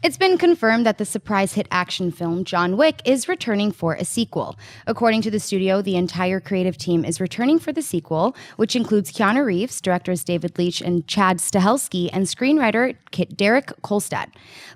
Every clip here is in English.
It's been confirmed that the surprise hit action film John Wick is returning for a sequel. According to the studio, the entire creative team is returning for the sequel, which includes Keanu Reeves, directors David Leitch and Chad Stahelski, and screenwriter Derek Kolstad.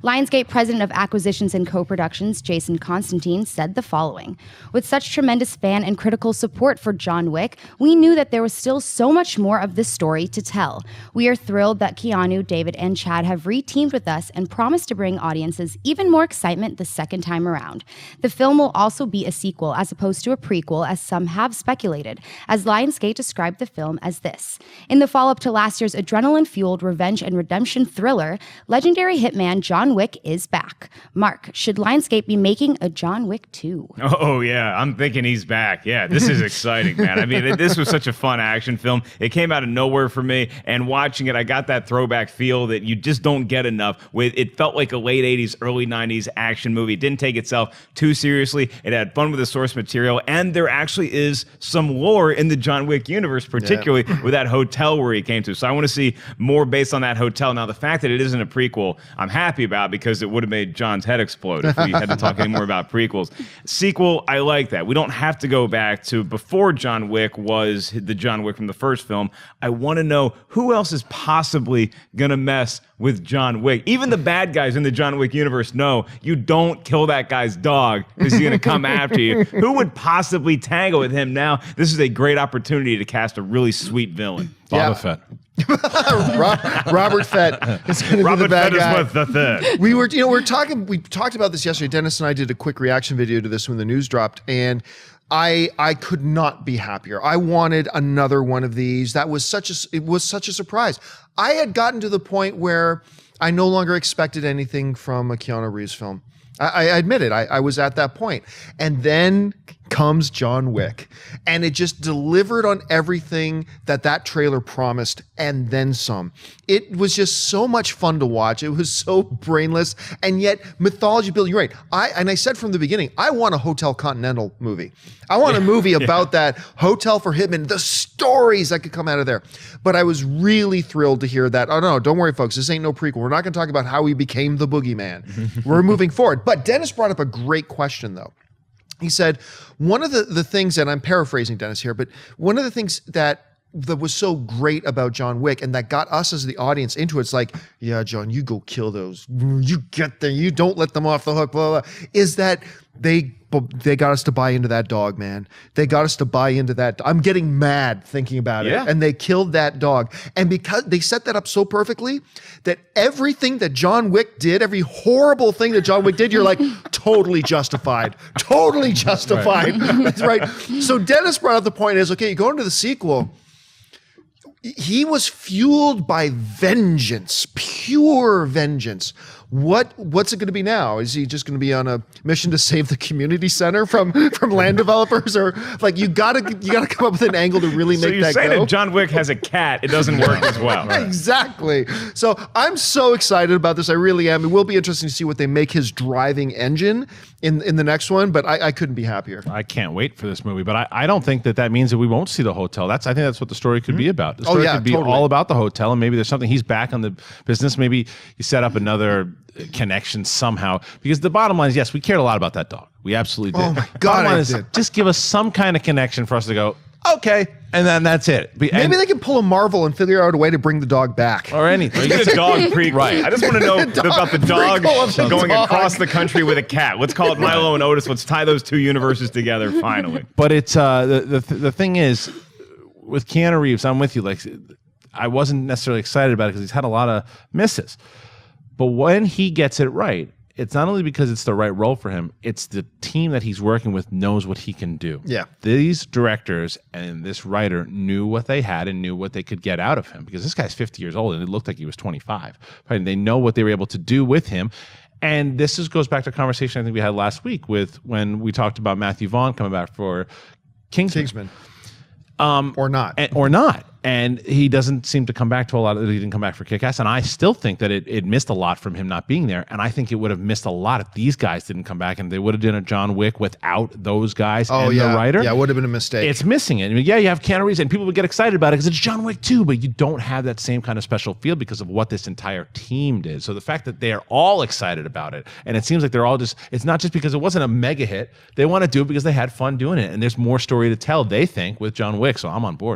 Lionsgate President of Acquisitions and Co-Productions, Jason Constantine, said the following: "With such tremendous fan and critical support for John Wick, we knew that there was still so much more of this story to tell. We are thrilled that Keanu, David, and Chad have re-teamed with us and promised to bring audiences even more excitement the second time around. The film will also be a sequel as opposed to a prequel, as some have speculated, as Lionsgate described the film as this. In the follow-up to last year's adrenaline-fueled revenge and redemption thriller, legendary hitman John Wick is back. Mark, should Lionsgate be making a John Wick 2? Oh, yeah. I'm thinking he's back. Yeah, this is exciting, man. I mean, this was such a fun action film. It came out of nowhere for me, and watching it, I got that throwback feel that you just don't get enough with. It felt like a late 80s, early 90s action movie. It didn't take itself too seriously. It had fun with the source material, and there actually is some lore in the John Wick universe, particularly with that hotel where he came to. So I want to see more based on that hotel. Now, the fact that it isn't a prequel, I'm happy about, because it would have made John's head explode if we had to talk any more about prequels. Sequel, I like that. We don't have to go back to before John Wick was the John Wick from the first film. I want to know who else is possibly going to mess with John Wick. Even the bad guys in the John Wick universe know you don't kill that guy's dog because he's going to come after you. Who would possibly tangle with him now? This is a great opportunity to cast a really sweet villain. Boba Fett. Robert Fett is going to be the bad guy. Robert Fett is the third. We talked about this yesterday. Dennis and I did a quick reaction video to this when the news dropped, and I could not be happier. I wanted another one of these. It was such a surprise. I had gotten to the point where I no longer expected anything from a Keanu Reeves film. I admit it. I was at that point. And then comes John Wick. And it just delivered on everything that trailer promised, and then some. It was just so much fun to watch. It was so brainless, and yet mythology building. You're right. I said from the beginning, I want a Hotel Continental movie. I want a movie about that hotel for hitmen, the stories that could come out of there. But I was really thrilled to hear that. Oh, no, don't worry, folks. This ain't no prequel. We're not going to talk about how he became the boogeyman. We're moving forward. But Dennis brought up a great question, though. He said, one of the things, and I'm paraphrasing Dennis here, but one of the things that was so great about John Wick and that got us as the audience into it, it's like, yeah, John, you go kill those. You get there. You don't let them off the hook, blah, blah, blah, is that they got us to buy into that dog, man. They got us to buy into that. I'm getting mad thinking about it. And they killed that dog. And because they set that up so perfectly that everything that John Wick did, every horrible thing that John Wick did, you're like, totally justified. Totally justified. That's right. So Dennis brought up the point is, okay, you go into the sequel. He was fueled by vengeance, pure vengeance. What's it going to be now? Is he just going to be on a mission to save the community center from land developers, or like you gotta come up with an angle to really make that go? So you're saying if John Wick has a cat, it doesn't work as well. Right. Exactly. So I'm so excited about this. I really am. It will be interesting to see what they make his driving engine in the next one. But I couldn't be happier. I can't wait for this movie. But I don't think that means that we won't see the hotel. I think that's what the story could be about. The story could be all about the hotel, and maybe there's something. He's back on the business. Maybe you set up another connection somehow, because the bottom line is, yes, we cared a lot about that dog. We absolutely did. Oh my God, I did. Just give us some kind of connection for us to go, okay, and then that's it. Maybe they can pull a Marvel and figure out a way to bring the dog back. Or anything. Get a dog prequel. Right. I just want to know about the dog going across the country with a cat. Let's call it Milo and Otis. Let's tie those two universes together finally. But it's the thing is, with Keanu Reeves, I'm with you. Like, I wasn't necessarily excited about it because he's had a lot of misses. But when he gets it right, it's not only because it's the right role for him, it's the team that he's working with knows what he can do. Yeah. These directors and this writer knew what they had and knew what they could get out of him, because this guy's 50 years old and it looked like he was 25. Right? And they know what they were able to do with him. And this goes back to a conversation I think we had last week when we talked about Matthew Vaughn coming back for Kingsman. Or not. Or not. And he doesn't seem to come back to a lot of. He didn't come back for Kick-Ass, and I still think that it missed a lot from him not being there. And I think it would have missed a lot if these guys didn't come back, and they would have done a John Wick without those guys and the writer. Yeah, it would have been a mistake. It's missing it. I mean, yeah, you have Keanu Reeves, and people would get excited about it because it's John Wick 2, but you don't have that same kind of special feel because of what this entire team did. So the fact that they are all excited about it, and it seems like they're all just, it's not just because it wasn't a mega hit. They want to do it because they had fun doing it, and there's more story to tell, they think, with John Wick. So I'm on board.